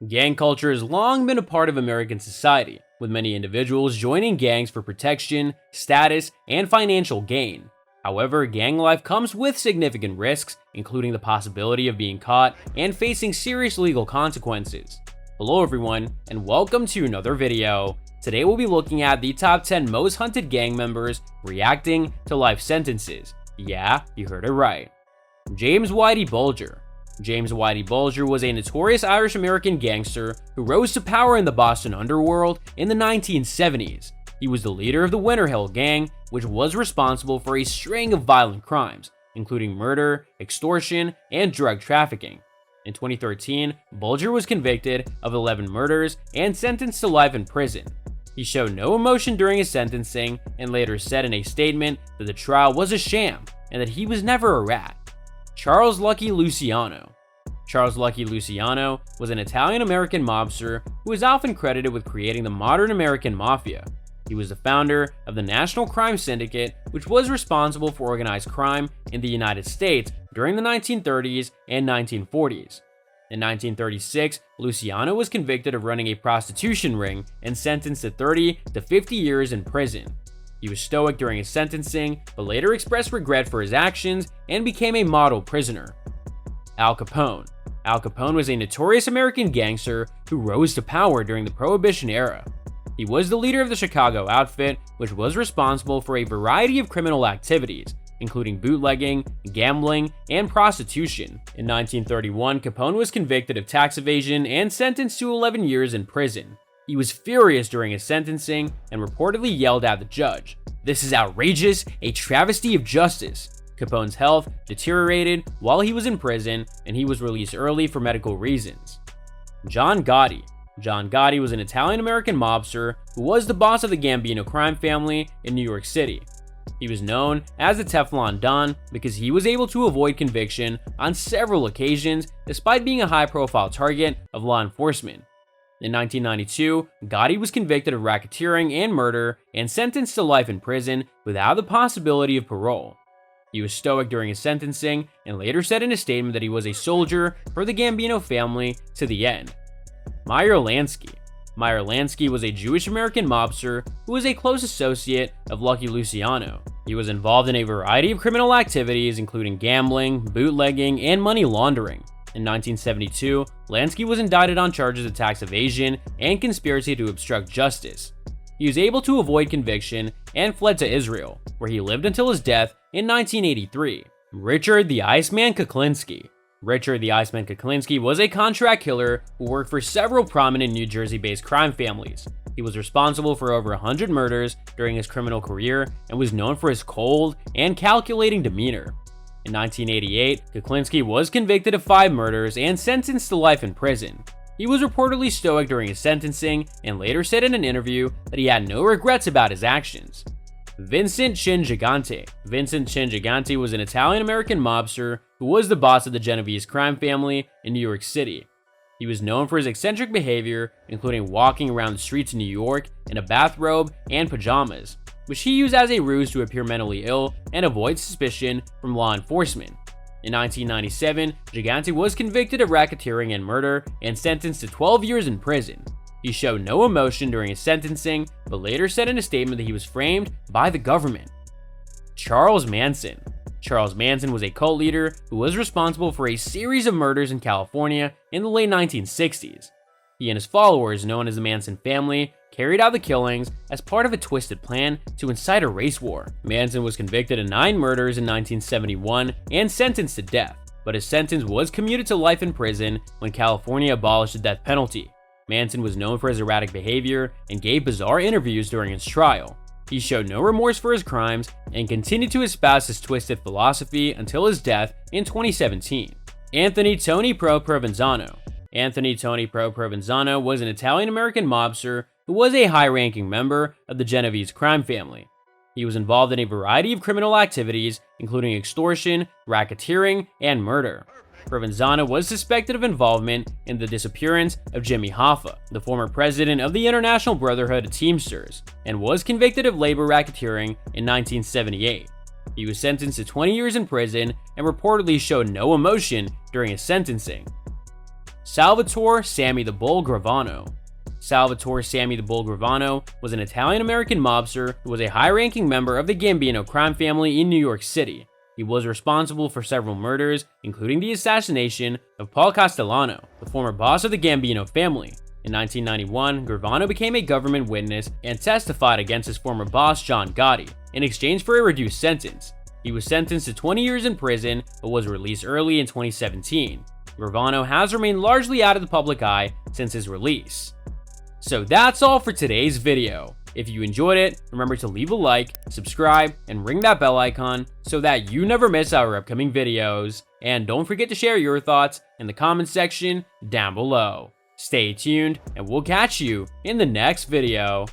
Gang culture has long been a part of American society, with many individuals joining gangs for protection, status, and financial gain. However, gang life comes with significant risks, including the possibility of being caught and facing serious legal consequences. Hello everyone, and welcome to another video. Today we'll be looking at the top 10 most hunted gang members reacting to life sentences. Yeah, you heard it right. James Whitey Bulger. James Whitey Bulger was a notorious Irish-American gangster who rose to power in the Boston underworld in the 1970s. He was the leader of the Winter Hill Gang, which was responsible for a string of violent crimes, including murder, extortion, and drug trafficking. In 2013, Bulger was convicted of 11 murders and sentenced to life in prison. He showed no emotion during his sentencing and later said in a statement that the trial was a sham and that he was never a rat. Charles Lucky Luciano. Charles Lucky Luciano was an Italian-American mobster who is often credited with creating the modern American mafia. He was the founder of the National Crime Syndicate, which was responsible for organized crime in the United States during the 1930s and 1940s. In 1936, Luciano was convicted of running a prostitution ring and sentenced to 30 to 50 years in prison. He was stoic during his sentencing, but later expressed regret for his actions and became a model prisoner. Al Capone. Al Capone was a notorious American gangster who rose to power during the Prohibition era. He was the leader of the Chicago Outfit, which was responsible for a variety of criminal activities, including bootlegging, gambling, and prostitution. In 1931, Capone was convicted of tax evasion and sentenced to 11 years in prison. He was furious during his sentencing and reportedly yelled at the judge, "This is outrageous, a travesty of justice." Capone's health deteriorated while he was in prison, and he was released early for medical reasons. John Gotti. John Gotti was an Italian-American mobster who was the boss of the Gambino crime family in New York City. He was known as the Teflon Don because he was able to avoid conviction on several occasions despite being a high-profile target of law enforcement. In 1992, Gotti was convicted of racketeering and murder and sentenced to life in prison without the possibility of parole. He was stoic during his sentencing and later said in a statement that he was a soldier for the Gambino family to the end. Meyer Lansky. Meyer Lansky was a Jewish-American mobster who was a close associate of Lucky Luciano. He was involved in a variety of criminal activities, including gambling, bootlegging, and money laundering. In 1972, Lansky was indicted on charges of tax evasion and conspiracy to obstruct justice. He was able to avoid conviction and fled to Israel, where he lived until his death in 1983. Richard the Iceman Kuklinski. Richard the Iceman Kuklinski was a contract killer who worked for several prominent New Jersey-based crime families. He was responsible for over 100 murders during his criminal career and was known for his cold and calculating demeanor. In 1988, Kuklinski was convicted of 5 murders and sentenced to life in prison. He was reportedly stoic during his sentencing and later said in an interview that he had no regrets about his actions. Vincent Gigante. Vincent Gigante was an Italian-American mobster who was the boss of the Genovese crime family in New York City. He was known for his eccentric behavior, including walking around the streets of New York in a bathrobe and pajamas, which he used as a ruse to appear mentally ill and avoid suspicion from law enforcement. In 1997, Gigante was convicted of racketeering and murder and sentenced to 12 years in prison. He showed no emotion during his sentencing, but later said in a statement that he was framed by the government. Charles Manson. Charles Manson was a cult leader who was responsible for a series of murders in California in the late 1960s. He and his followers, known as the Manson family, carried out the killings as part of a twisted plan to incite a race war. Manson was convicted of 9 murders in 1971 and sentenced to death, but his sentence was commuted to life in prison when California abolished the death penalty. Manson was known for his erratic behavior and gave bizarre interviews during his trial. He showed no remorse for his crimes and continued to espouse his twisted philosophy until his death in 2017. Anthony Tony Pro Provenzano. Anthony Tony Pro Provenzano was an Italian-American mobster who was a high-ranking member of the Genovese crime family. He was involved in a variety of criminal activities, including extortion, racketeering, and murder. Provenzano was suspected of involvement in the disappearance of Jimmy Hoffa, the former president of the International Brotherhood of Teamsters, and was convicted of labor racketeering in 1978. He was sentenced to 20 years in prison and reportedly showed no emotion during his sentencing. Salvatore "Sammy the Bull" Gravano. Salvatore "Sammy the Bull" Gravano was an Italian-American mobster who was a high-ranking member of the Gambino crime family in New York City. He was responsible for several murders, including the assassination of Paul Castellano, the former boss of the Gambino family. In 1991, Gravano became a government witness and testified against his former boss, John Gotti, in exchange for a reduced sentence. He was sentenced to 20 years in prison, but was released early in 2017. Gravano has remained largely out of the public eye since his release. So that's all for today's video. If you enjoyed it, remember to leave a like, subscribe, and ring that bell icon so that you never miss our upcoming videos. And don't forget to share your thoughts in the comments section down below. Stay tuned, and we'll catch you in the next video.